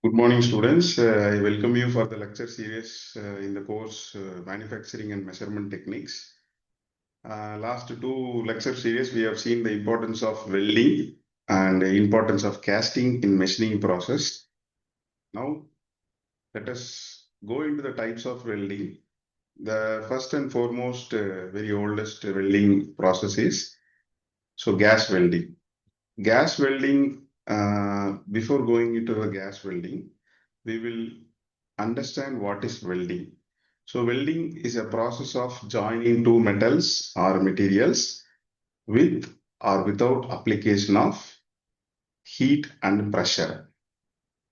Good morning, students. I welcome you for the lecture series in the course Manufacturing and Measurement Techniques. Last two lecture series, we have seen the importance of welding and the importance of casting in machining process. Now, let us go into the types of welding. The first and foremost, very oldest welding process is gas welding. Gas welding, before going into the gas welding, we will understand what is welding. So welding is a process of joining two metals or materials with or without application of heat and pressure,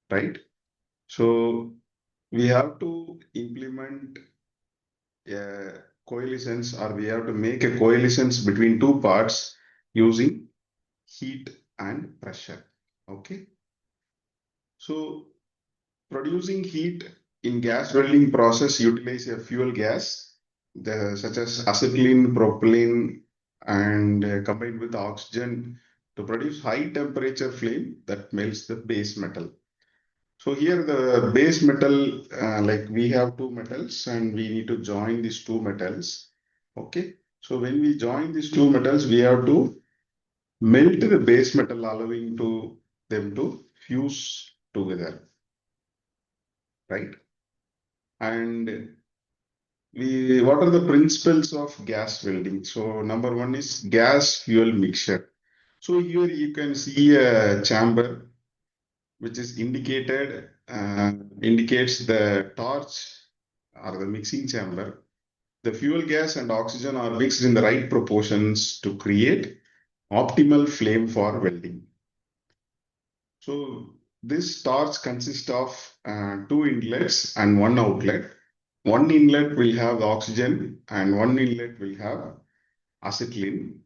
right? So we have to implement a coalescence, or we have to make a coalescence between two parts using heat and pressure. Okay. So producing heat in gas welding process utilize a fuel gas, such as acetylene, propylene, and combined with oxygen to produce high temperature flame that melts the base metal. So here the base metal, like we have two metals and we need to join these two metals. Okay. So when we join these two metals, we have to melt the base metal, allowing them to fuse together, right? And what are the principles of gas welding? So number one is gas fuel mixture. So here you can see a chamber which is indicates the torch or the mixing chamber. The fuel gas and oxygen are mixed in the right proportions to create optimal flame for welding. So this torch consists of two inlets and one outlet. One inlet will have oxygen and one inlet will have acetylene.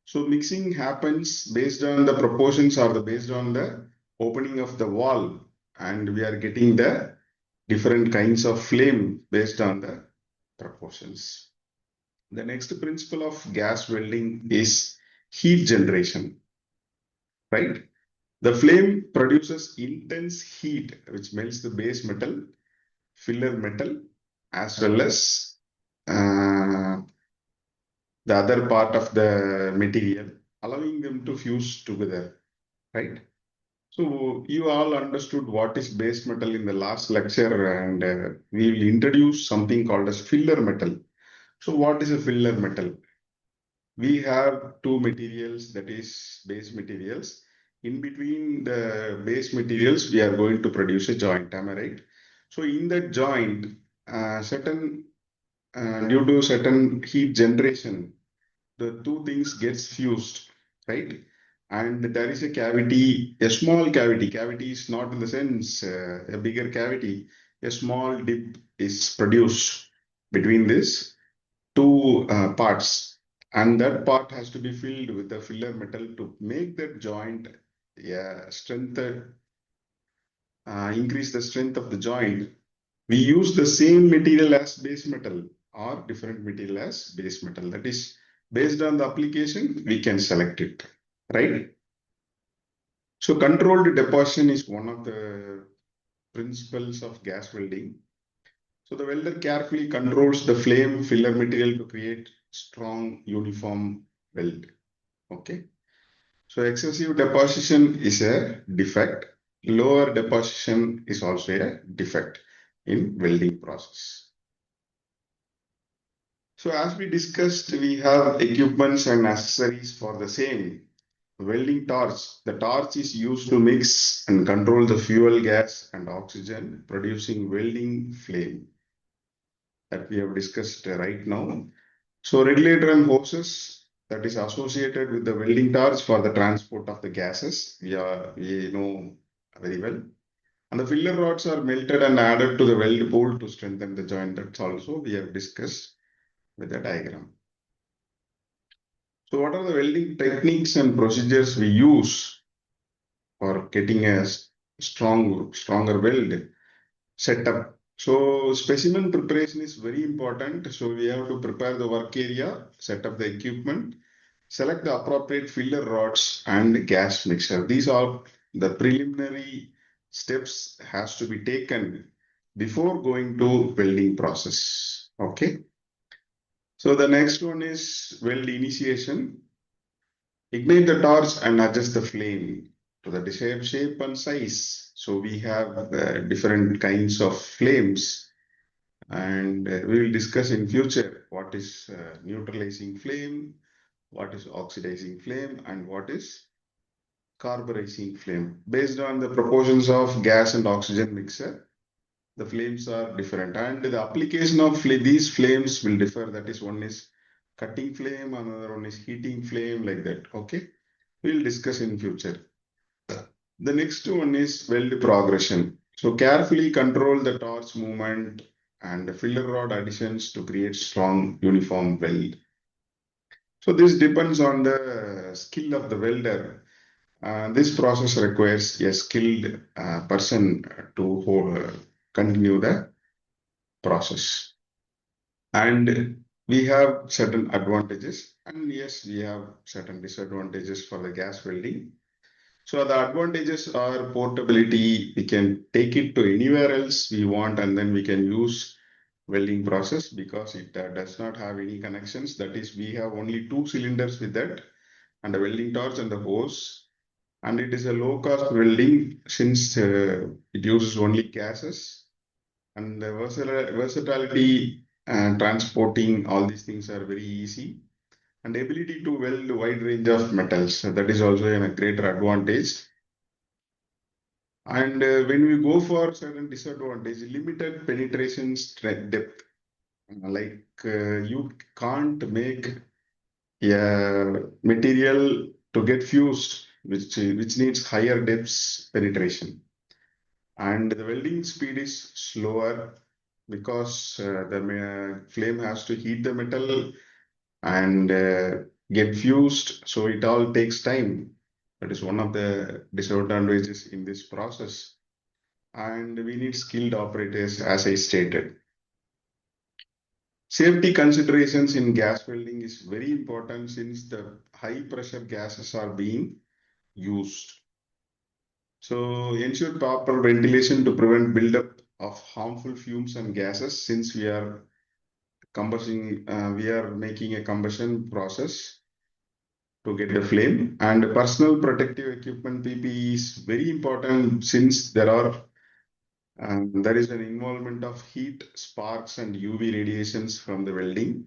So mixing happens based on the proportions, or based on the opening of the wall, and we are getting the different kinds of flame based on the proportions. The next principle of gas welding is heat generation, right? The flame produces intense heat which melts the base metal, filler metal, as well as uh, the other part of the material, allowing them to fuse together, right? So you all understood what is base metal in the last lecture, and we will introduce something called as filler metal. So what is a filler metal? We have two materials, that is base materials. In between the base materials, we are going to produce a joint, am I right? So in that joint, due to certain heat generation, the two things gets fused, right? And there is a cavity, a small cavity. Cavity is not in the sense a bigger cavity. A small dip is produced between these two parts, and that part has to be filled with the filler metal to make that joint, yeah, increase the strength of the joint. We use the same material as base metal or different material as base metal. That is, based on the application, we can select it, right? So controlled deposition is one of the principles of gas welding. So the welder carefully controls the flame filler material to create strong uniform weld. Okay. So excessive deposition is a defect. Lower deposition is also a defect in welding process. So as we discussed, we have equipments and accessories for the same. Welding torch. The torch is used to mix and control the fuel gas and oxygen, producing welding flame that we have discussed right now. So regulator and hoses that is associated with the welding torch for the transport of the gases. We know very well. And the filler rods are melted and added to the weld pool to strengthen the joint. That's also we have discussed with the diagram. So what are the welding techniques and procedures we use for getting a stronger weld setup? So specimen preparation is very important. So we have to prepare the work area, set up the equipment, select the appropriate filler rods and gas mixture. These are the preliminary steps has to be taken before going to welding process. Okay. So the next one is weld initiation. Ignite the torch and adjust the flame to the desired shape and size. So we have different kinds of flames, and we will discuss in future what is neutralizing flame, what is oxidizing flame, and what is carburizing flame. Based on the proportions of gas and oxygen mixture, the flames are different, and the application of these flames will differ. That is, one is cutting flame, another one is heating flame, like that. Okay, we'll discuss in future. The next one is weld progression. So carefully control the torch movement and the filler rod additions to create strong uniform weld. So this depends on the skill of the welder. This process requires a skilled person to continue the process. And we have certain advantages, and yes, we have certain disadvantages for the gas welding. So the advantages are portability. We can take it to anywhere else we want, and then we can use welding process because it does not have any connections. That is, we have only 2 cylinders with that, and a welding torch and the hose. And it is a low cost welding since it uses only gases, and the versatility and transporting all these things are very easy, and ability to weld a wide range of metals. So that is also a greater advantage. And when we go for certain disadvantage, limited penetration depth, like you can't make a material to get fused, which needs higher depths penetration. And the welding speed is slower because the flame has to heat the metal and get fused. So it all takes time. That is one of the disadvantages in this process. And we need skilled operators, as I stated. Safety considerations in gas welding is very important since the high pressure gases are being used. So ensure proper ventilation to prevent buildup of harmful fumes and gases, since we are making a combustion process to get the flame. And personal protective equipment PPE is very important since there is an involvement of heat, sparks, and UV radiations from the welding.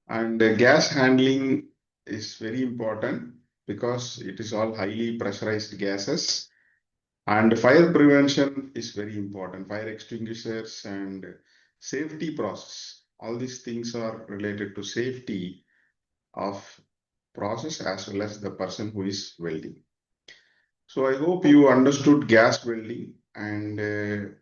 And gas handling is very important because it is all highly pressurized gases. And fire prevention is very important. Fire extinguishers and safety process. All these things are related to safety of process as well as the person who is welding. So I hope you understood gas welding and the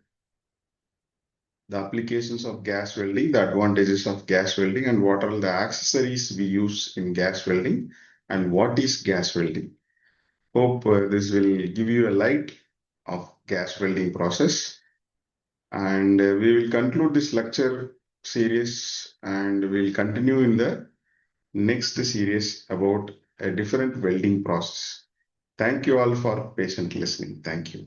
applications of gas welding, the advantages of gas welding, and what are the accessories we use in gas welding, and what is gas welding. Hope this will give you a light of gas welding process. And we will conclude this lecture series, and we will continue in the next series about a different welding process. Thank you all for patient listening. Thank you.